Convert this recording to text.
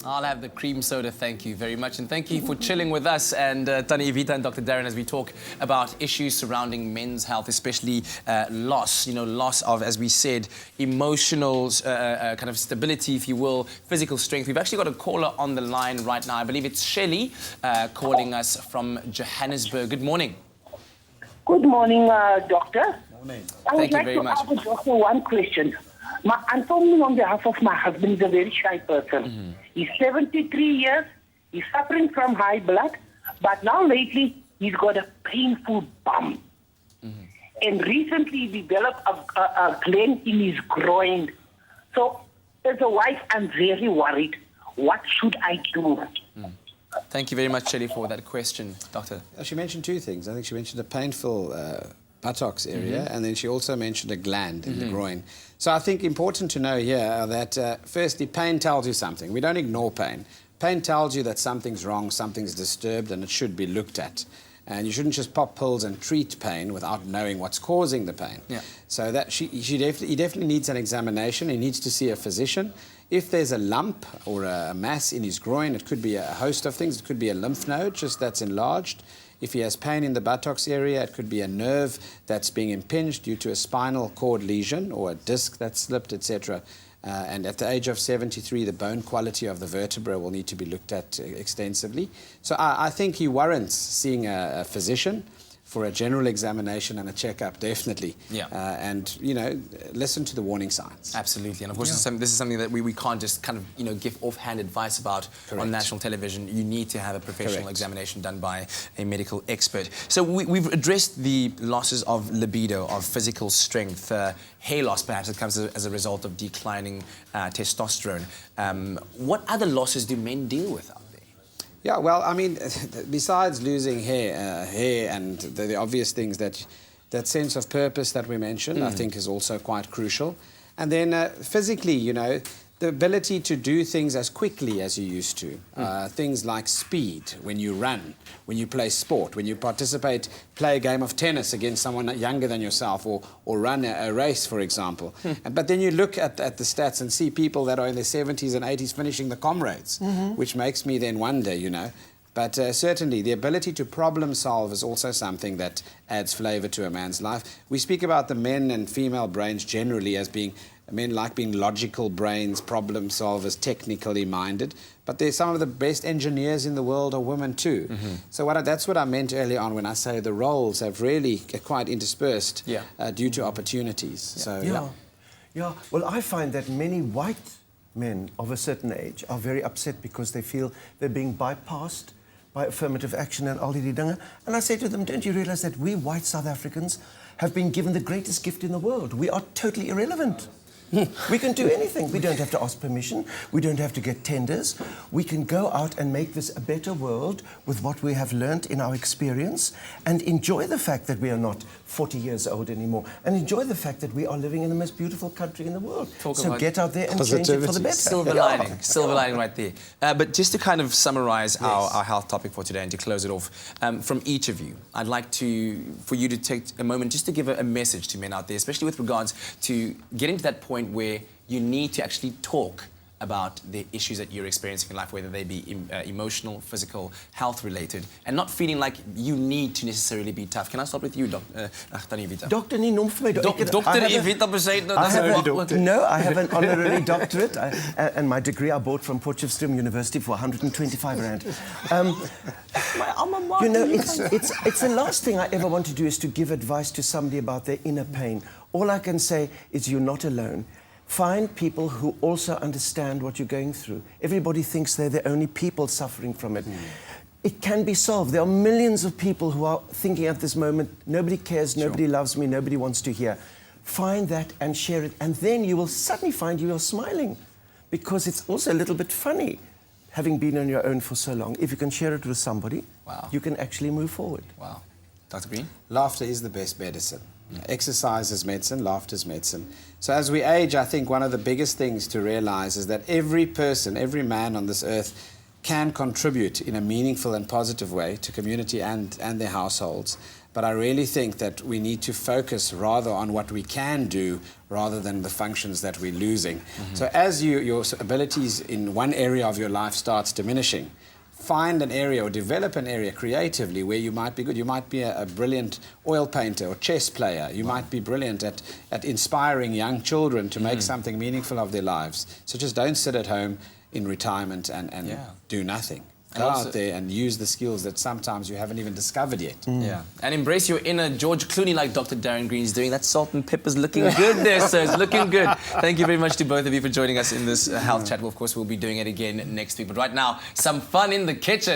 I'll have the cream soda, thank you very much. And thank you for chilling with us and Tani Evita and Dr. Darren as we talk about issues surrounding men's health, especially loss, loss of, as we said, emotional kind of stability, if you will, physical strength. We've actually got a caller on the line right now. I believe it's Shelley calling us from Johannesburg. Good morning. Good morning, doctor. Morning. I would like to ask the doctor one question. I'm phoning on behalf of my husband. He's a very shy person. He's 73 years. He's suffering from high blood. But now lately, he's got a painful bum. And recently he developed a gland in his groin. So as a wife, I'm very worried. What should I do? Thank you very much, Shelley, for that question, Doctor. She mentioned two things. I think she mentioned a painful buttocks area, and then she also mentioned a gland in the groin. So I think important to know here that, firstly, pain tells you something. We don't ignore pain. Pain tells you that something's wrong, something's disturbed, and it should be looked at. And you shouldn't just pop pills and treat pain without knowing what's causing the pain. Yeah. So that he definitely needs an examination. He needs to see a physician. If there's a lump or a mass in his groin, it could be a host of things. It could be a lymph node, just that's enlarged. If he has pain in the buttocks area, it could be a nerve that's being impinged due to a spinal cord lesion or a disc that's slipped, etc. And at the age of 73, the bone quality of the vertebra will need to be looked at extensively. So I think he warrants seeing a physician for a general examination and a checkup, definitely. Yeah. And, listen to the warning signs. Absolutely. And, of course, this is something that we can't just kind of, give offhand advice about on national television. You need to have a professional examination done by a medical expert. So we've addressed the losses of libido, of physical strength, hair loss, perhaps, that comes as a result of declining testosterone. What other losses do men deal with out there? Yeah, well, I mean, besides losing hair and the obvious things, that sense of purpose that we mentioned, I think is also quite crucial. And then physically, the ability to do things as quickly as you used to. Things like speed, when you run, when you play sport, when you play a game of tennis against someone younger than yourself, or run a race, for example. But then you look at the stats and see people that are in their 70s and 80s finishing the comrades, which makes me then wonder, But certainly, the ability to problem solve is also something that adds flavour to a man's life. We speak about the men and female brains generally as being men like being logical brains, problem solvers, technically minded. But there's some of the best engineers in the world are women too. So that's what I meant earlier on when I say the roles have really quite interspersed due to opportunities. Yeah. Well, I find that many white men of a certain age are very upset because they feel they're being bypassed by affirmative action and al die dinge. And I say to them, don't you realize that we white South Africans have been given the greatest gift in the world? We are totally irrelevant. We can do anything. We don't have to ask permission. We don't have to get tenders. We can go out and make this a better world with what we have learnt in our experience and enjoy the fact that we are not 40 years old anymore and enjoy the fact that we are living in the most beautiful country in the world. So get out there and change it for the better. Silver lining right there. But just to kind of summarise our health topic for today and to close it off, from each of you, I'd like for you to take a moment just to give a message to men out there, especially with regards to getting to that point where you need to actually talk about the issues that you're experiencing in life, whether they be emotional, physical, health-related, and not feeling like you need to necessarily be tough. Can I start with you, Dr. Evita? Dr. Ninom for me. Dr. Evita beside No, I have an honorary doctorate, and my degree I bought from Potchefstroom University for 125 rand. My alma mater. It's the last thing I ever want to do is to give advice to somebody about their inner pain. All I can say is you're not alone. Find people who also understand what you're going through. Everybody thinks they're the only people suffering from it. It can be solved. There are millions of people who are thinking at this moment, nobody cares, nobody loves me, nobody wants to hear. Find that and share it, and then you will suddenly find you're smiling, because it's also a little bit funny, having been on your own for so long. If you can share it with somebody, you can actually move forward. Wow. Dr. Green? Laughter is the best medicine. Exercise is medicine, laughter is medicine. So as we age, I think one of the biggest things to realize is that every person, every man on this earth can contribute in a meaningful and positive way to community and their households. But I really think that we need to focus rather on what we can do rather than the functions that we're losing. So as your abilities in one area of your life starts diminishing, find an area or develop an area creatively where you might be good. You might be a brilliant oil painter or chess player. You might be brilliant at inspiring young children to make something meaningful of their lives. So just don't sit at home in retirement and do nothing. Go out there and use the skills that sometimes you haven't even discovered yet. Yeah, and embrace your inner George Clooney like Dr. Darren Green is doing. That salt and pepper's looking good there, sir. It's looking good. Thank you very much to both of you for joining us in this health chat. Well, of course, we'll be doing it again next week. But right now, some fun in the kitchen.